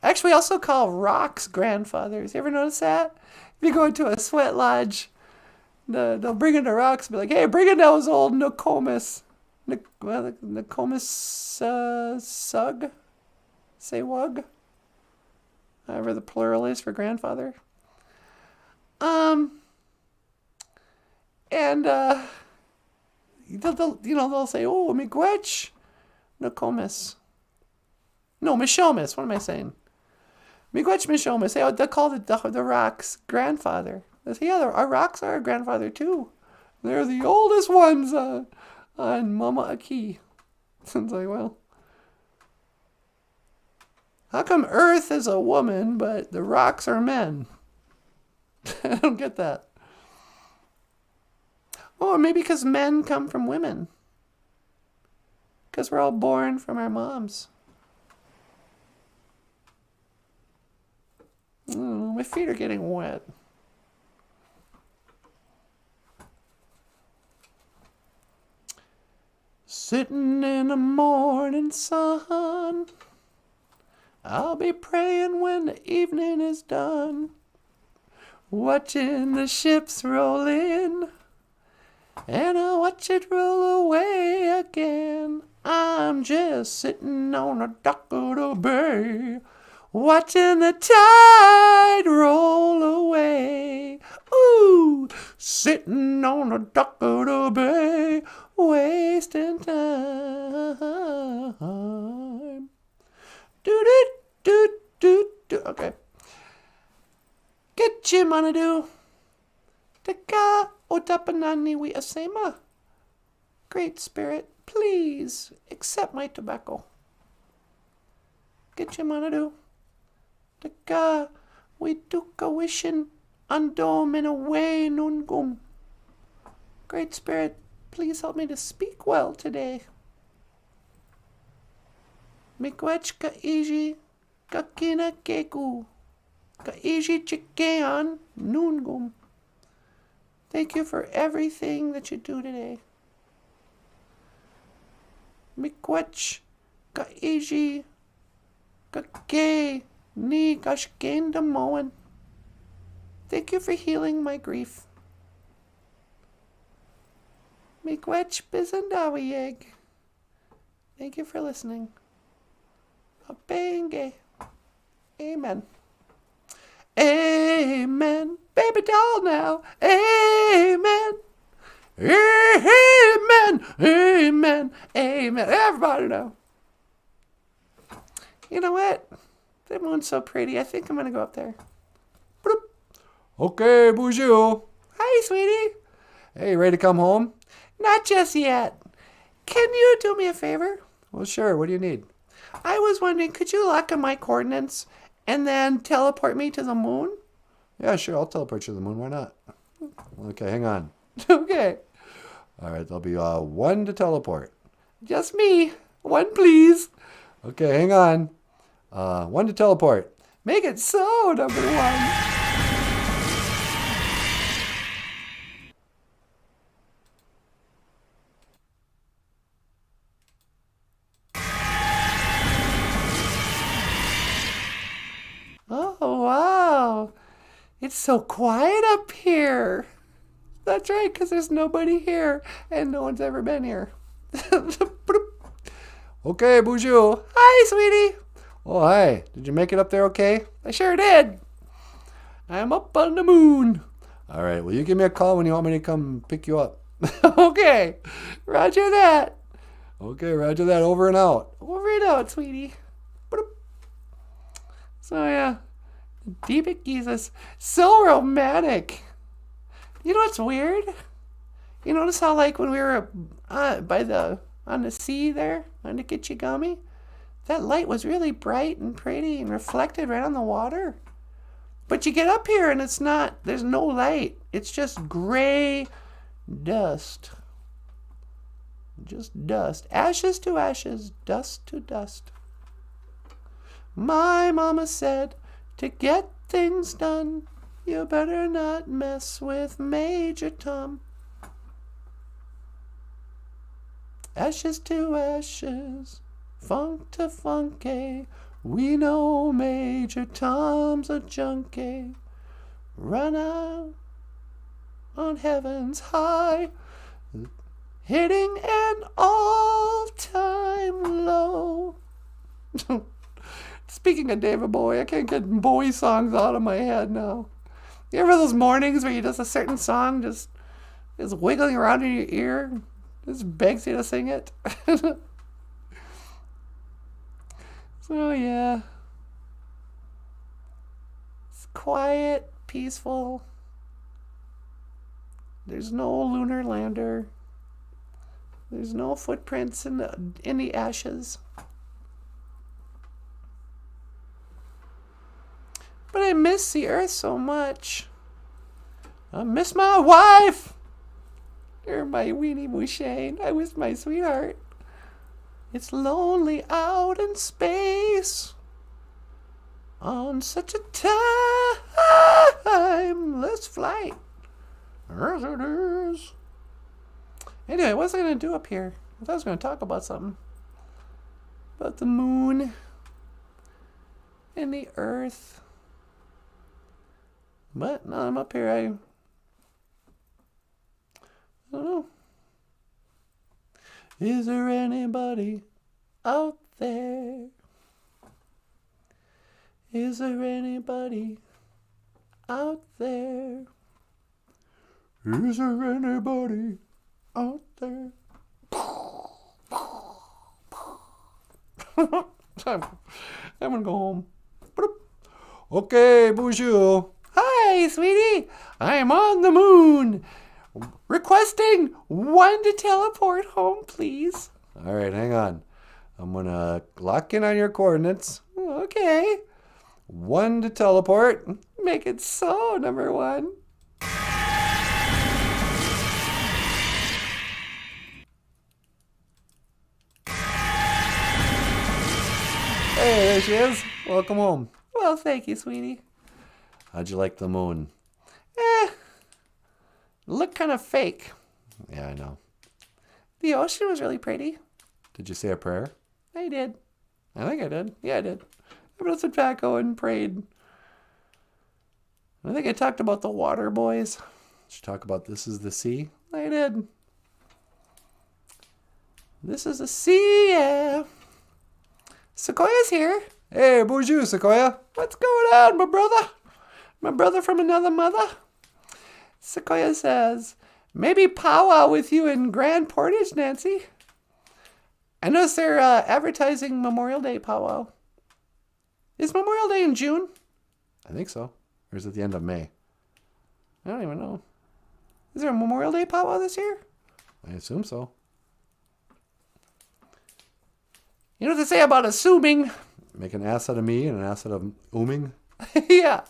Actually, we also call rocks grandfathers. You ever notice that? If you go into a sweat lodge, they'll bring in the rocks and be like, hey, bring in those old Nokomis. Nokomis Sug? Say wug? However the plural is for grandfather. And, they'll say, oh, miigwech Nokomis. No, Mishomis. What am I saying? Miigwech Mishomis. They'll call the rocks grandfather. They say, yeah, our rocks are our grandfather too. They're the oldest ones on Mama Aki. It's like, well, how come Earth is a woman, but the rocks are men? I don't get that. Or maybe because men come from women. Because we're all born from our moms. My feet are getting wet. Sitting in the morning sun, I'll be praying when the evening is done, watching the ships roll in, and I'll watch it roll away again. I'm just sitting on the dock of the bay, watching the tide roll away. Ooh, sitting on the dock of the bay, wasting time. Do. Okay. Get you, Manadu. Taka otapanani we asema. Great Spirit, please accept my tobacco. Get you, Manadu. Taka we duka wishin andom in a way nungum. Great Spirit, please help me to speak well today. Miigwech ka iji kakina keku. Ka iji chikean nungum. Thank you for everything that you do today. Miigwech, Ga'eji, Ga'gay, Ni Gashgaindamoan. Thank you for healing my grief. Miigwech Bizandawiyeg. Thank you for listening. Abenge. Amen. Amen. Baby doll now. Amen. Amen. Amen. Amen. Everybody now. You know what? The moon's so pretty. I think I'm going to go up there. Bloop. Okay, BOOZHOO. Hi, sweetie. Hey, you ready to come home? Not just yet. Can you do me a favor? Well, sure. What do you need? I was wondering, could you lock in my coordinates and then teleport me to the moon? Yeah, sure. I'll teleport you to the moon. Why not? Okay, hang on. Okay. All right, there'll be 1 to teleport. Just me. 1, please. Okay, hang on. 1 to teleport. Make it so, number 1. Oh, wow. It's so quiet up here. That's right, because there's nobody here, and no one's ever been here. Okay, BOOZHOO. Hi, sweetie. Oh, hi. Did you make it up there okay? I sure did. I'm up on the moon. All right, well, you give me a call when you want me to come pick you up. Okay, roger that. Okay, roger that. Over and out. Over and out, sweetie. So, yeah. Deep Jesus. So romantic. You know what's weird? You notice how, like, when we were on the sea there, on the Kichigami, that light was really bright and pretty and reflected right on the water. But you get up here and it's not, there's no light. It's just gray dust. Just dust. Ashes to ashes, dust to dust. My mama said, to get things done, you better not mess with Major Tom. Ashes to ashes, funk to funky, we know Major Tom's a junkie. Run out on heaven's high, hitting an all-time low. Speaking of David Bowie, I can't get Bowie songs out of my head now. You ever those mornings where you just a certain song just is wiggling around in your ear? Just begs you to sing it. So yeah. It's quiet, peaceful. There's no lunar lander. There's no footprints in the ashes. But I miss the earth so much. I miss my wife. You're my weenie Mushane. I miss my sweetheart. It's lonely out in space on such a timeless flight. As it is. Anyway, what was I going to do up here? I thought I was going to talk about something. About the moon and the earth. But now I'm up here, I don't know. Is there anybody out there? Is there anybody out there? Is there anybody out there? I'm gonna go home. Okay, BOOZHOO. Hi, sweetie. I'm on the moon. Requesting 1 to teleport home, please. All right, hang on. I'm going to lock in on your coordinates. Okay. 1 to teleport. Make it so, number 1. Hey, there she is. Welcome home. Well, thank you, sweetie. How'd you like the moon? Looked kind of fake. Yeah, I know. The ocean was really pretty. Did you say a prayer? I did. I think I did. Yeah, I did. I put some tobacco and prayed. I think I talked about the water boys. Did you talk about this is the sea? I did. This is the sea, yeah. Sequoia's here. Hey, bonjour, Sequoia. What's going on, my brother? My brother from another mother? Sequoia says, maybe powwow with you in Grand Portage, Nancy. I noticed they're advertising Memorial Day powwow. Is Memorial Day in June? I think so. Or is it the end of May? I don't even know. Is there a Memorial Day powwow this year? I assume so. You know what they say about assuming? Make an ass out of me and an ass out of ooming? Yeah.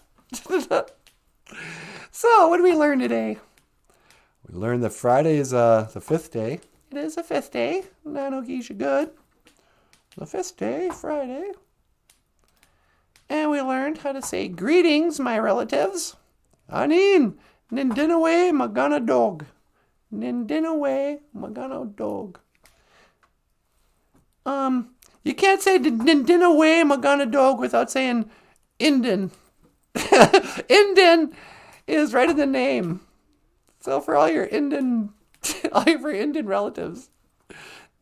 So, what did we learn today? We learned that Friday is the 5th day. It is the 5th day. Nanogeisha good. The 5th day, Friday. And we learned how to say greetings, my relatives. Anin, nindinawe magana dog. Nindinawe magana dog. You can't say nindinawe magana dog without saying Indian. Indian is right in the name. So for all your Indian relatives,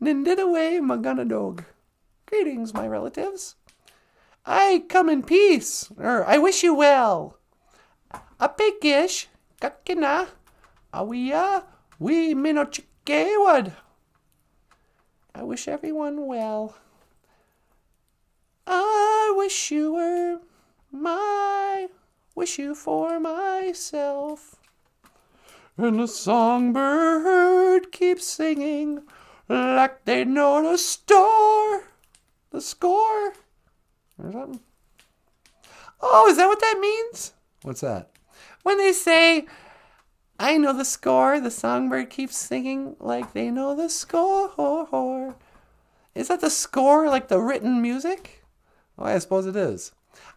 nindinawe magana dog. Greetings, my relatives. I come in peace, or I wish you well. Apekish, kakina, awiya, we minochikewad. I wish everyone well. I wish you for myself. And the songbird keeps singing like they know the score. Or something. Oh, is that what that means? What's that? When they say, I know the score, the songbird keeps singing like they know the score. Is that the score, like the written music? Oh, I suppose it is.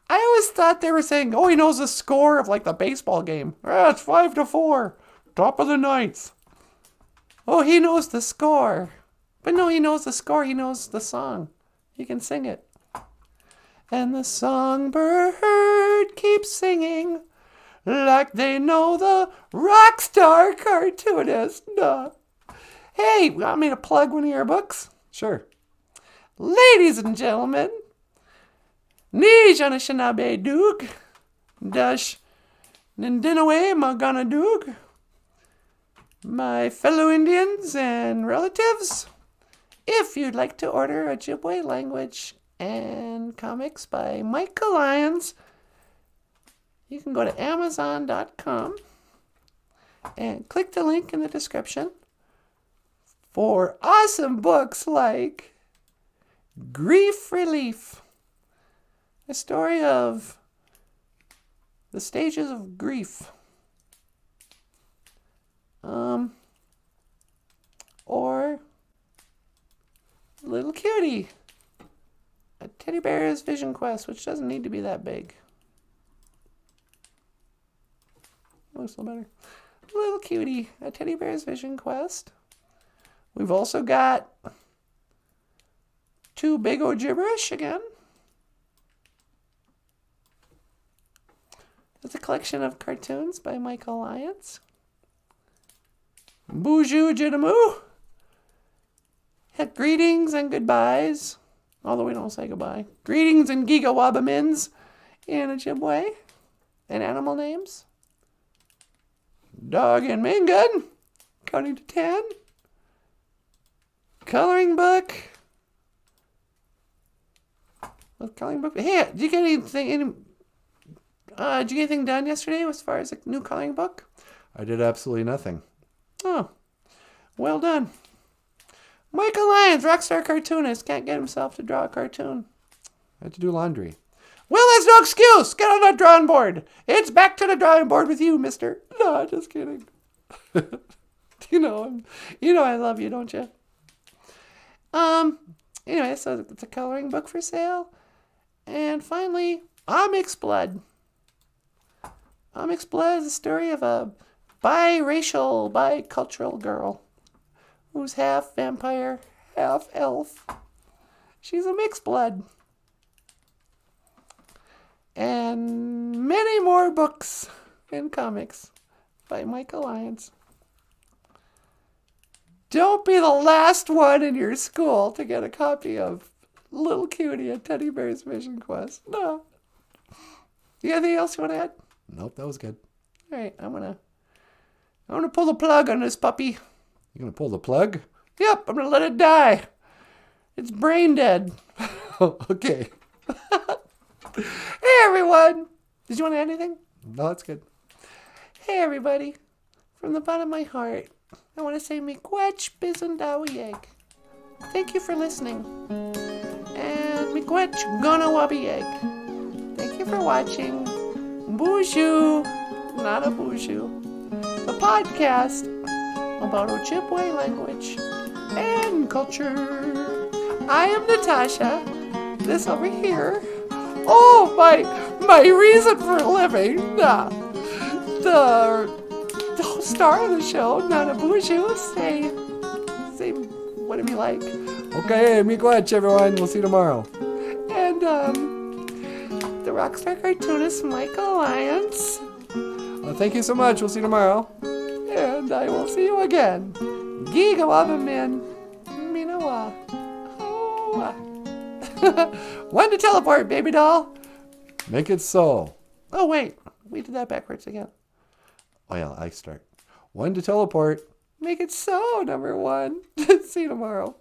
I always thought they were saying, oh, he knows the score of like the baseball game. Ah, it's 5-4. Top of the ninth. Oh, he knows the score. But no, he knows the score. He knows the song. He can sing it. And the songbird keeps singing like they know the rock star cartoonist. Hey, want me to plug one of your books? Sure. Ladies and gentlemen, Ni Janashanabe Dug, Dash Nindinawe Magana Dug, my fellow Indians and relatives, if you'd like to order Ojibwe language and comics by Michael Lyons, you can go to Amazon.com and click the link in the description for awesome books like Grief Relief, a story of the stages of grief, or Little Cutie, a teddy bear's vision quest, which doesn't need to be that big. Looks a little better. Little Cutie, a teddy bear's vision quest. We've also got Too Big Ojiberish again. It's a collection of cartoons by Michael Lyons. BOOZHOO NANABOOZHOO. Greetings and goodbyes, although we don't say goodbye. Greetings and gigawabamins in Ojibwe. And animal names. Dog and Mingun, counting to 10. Coloring book. Coloring book. Hey, did you get anything done yesterday as far as a new coloring book? I did absolutely nothing. Oh, well done. Michael Lyons, rockstar cartoonist, can't get himself to draw a cartoon. I had to do laundry. Well, that's no excuse. Get on the drawing board. It's back to the drawing board with you, mister. No, just kidding. You know I love you, don't you? Anyway, so it's a coloring book for sale. And finally, Onyx Blood. Onyx Blood is the story of a bicultural girl who's half vampire, half elf. She's a mixed blood. And many more books and comics by Michael Lyons. Don't be the last one in your school to get a copy of Little Cutie and Teddy Bear's Vision Quest. No. You got anything else you want to add? Nope, that was good. All right, I'm gonna pull the plug on this puppy. You gonna pull the plug? Yep, I'm gonna let it die. It's brain dead. Okay. Hey everyone. Did you want to add anything? No, that's good. Hey everybody. From the bottom of my heart, I want to say miigwech bizendawieg. Thank you for listening. And miigwech gonawabieg. Thank you for watching BOOZHOO NANABOOZHOO, the podcast about Ojibwe language and culture. I am Natasha. This over here. Oh, my reason for living. The star of the show, NANABOOZHOO. Say whatever you like. Okay, miigwech everyone. We'll see you tomorrow. And the rockstar cartoonist Michael Lyons. Thank you so much. We'll see you tomorrow. And I will see you again. Gigawabamin. Minawa. When to teleport, baby doll. Make it so. Oh, wait. We did that backwards again. Oh, yeah. I start. When to teleport. Make it so, number one. See you tomorrow.